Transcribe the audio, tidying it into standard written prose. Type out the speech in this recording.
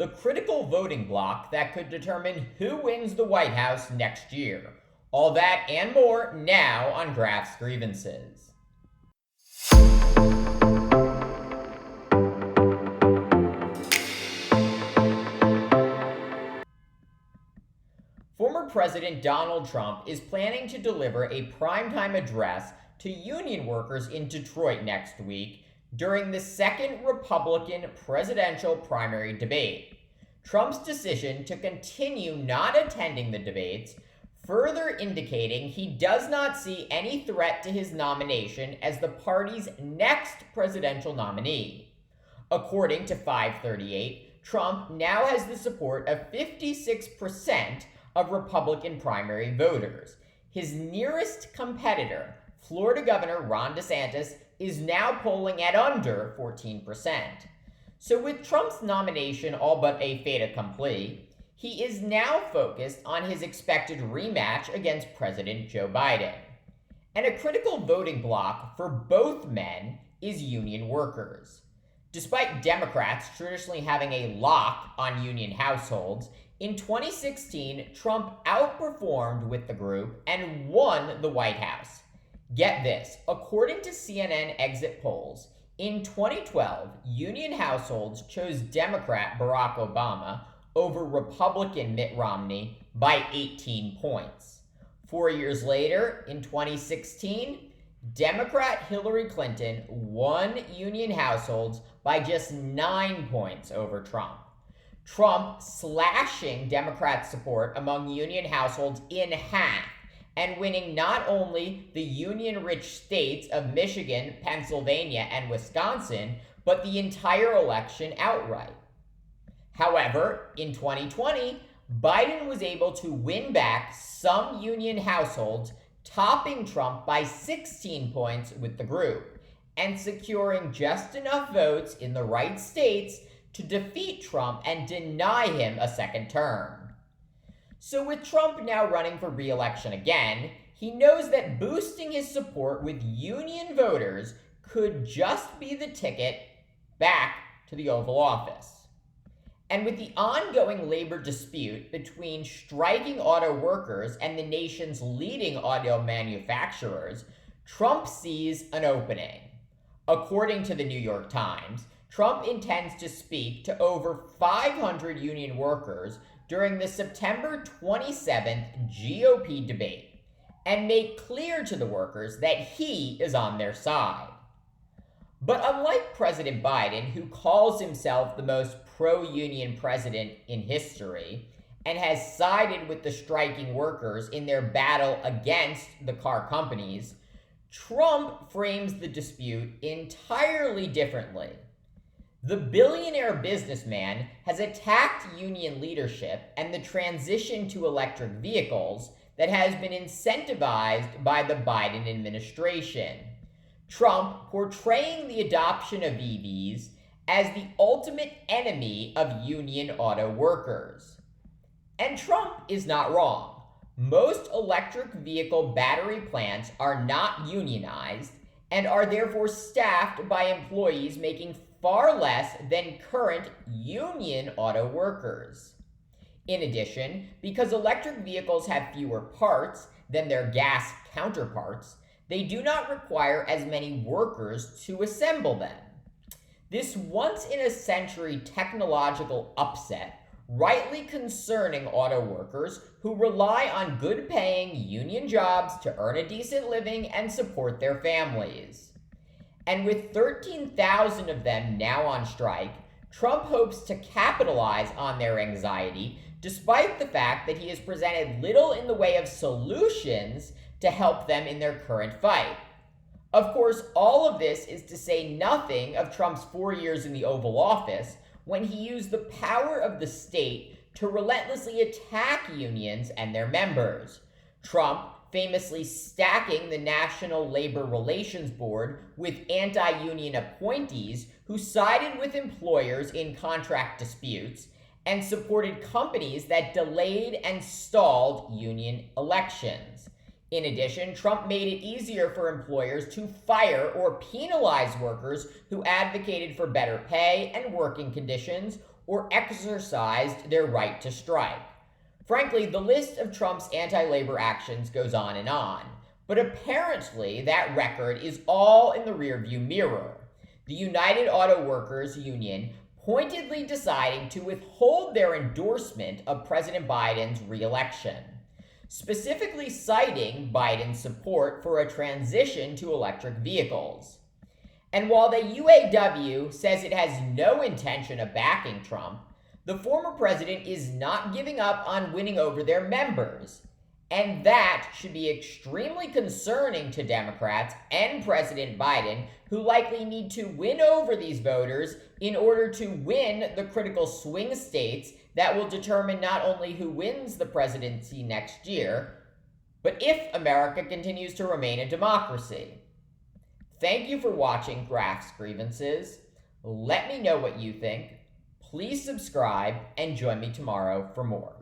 the critical voting bloc that could determine who wins the White House next year. All that and more now on Graf's Grievances. Former President Donald Trump is planning to deliver a primetime address to union workers in Detroit next week during the second Republican presidential primary debate. Trump's decision to continue not attending the debates, further indicating he does not see any threat to his nomination as the party's next presidential nominee. According to 538, Trump now has the support of 56% of Republican primary voters. His nearest competitor, Florida Governor Ron DeSantis, is now polling at under 14%. So with Trump's nomination all but a fait accompli, he is now focused on his expected rematch against President Joe Biden. And a critical voting bloc for both men is union workers. Despite Democrats traditionally having a lock on union households, in 2016, Trump outperformed with the group and won the White House. Get this, according to CNN exit polls, in 2012, union households chose Democrat Barack Obama over Republican Mitt Romney by 18 points. 4 years later, in 2016, Democrat Hillary Clinton won union households by just 9 points over Trump. Trump slashing Democrat support among union households in half and winning not only the union-rich states of Michigan, Pennsylvania, and Wisconsin, but the entire election outright. However, in 2020, Biden was able to win back some union households, topping Trump by 16 points with the group, and securing just enough votes in the right states to defeat Trump and deny him a second term. So with Trump now running for re-election again, he knows that boosting his support with union voters could just be the ticket back to the Oval Office. And with the ongoing labor dispute between striking auto workers and the nation's leading auto manufacturers, Trump sees an opening. According to the New York Times, Trump intends to speak to over 500 union workers during the September 27th GOP debate and make clear to the workers that he is on their side. But unlike President Biden, who calls himself the most pro-union president in history and has sided with the striking workers in their battle against the car companies, Trump frames the dispute entirely differently. The billionaire businessman has attacked union leadership and the transition to electric vehicles that has been incentivized by the Biden administration. Trump portraying the adoption of EVs as the ultimate enemy of union auto workers. And Trump is not wrong. Most electric vehicle battery plants are not unionized and are therefore staffed by employees making far less than current union auto workers. In addition, because electric vehicles have fewer parts than their gas counterparts, they do not require as many workers to assemble them. This once-in-a-century technological upset rightly concerning auto workers who rely on good-paying union jobs to earn a decent living and support their families. And with 13,000 of them now on strike, Trump hopes to capitalize on their anxiety, despite the fact that he has presented little in the way of solutions to help them in their current fight. Of course, all of this is to say nothing of Trump's 4 years in the Oval Office, when he used the power of the state to relentlessly attack unions and their members. Trump famously stacking the National Labor Relations Board with anti-union appointees who sided with employers in contract disputes and supported companies that delayed and stalled union elections. In addition, Trump made it easier for employers to fire or penalize workers who advocated for better pay and working conditions, or exercised their right to strike. Frankly, the list of Trump's anti-labor actions goes on, but apparently that record is all in the rearview mirror. The United Auto Workers Union pointedly deciding to withhold their endorsement of President Biden's re-election, specifically citing Biden's support for a transition to electric vehicles. And while the UAW says it has no intention of backing Trump, the former president is not giving up on winning over their members. And that should be extremely concerning to Democrats and President Biden, who likely need to win over these voters in order to win the critical swing states that will determine not only who wins the presidency next year, but if America continues to remain a democracy. Thank you for watching Graph's Grievances. Let me know what you think. Please subscribe and join me tomorrow for more.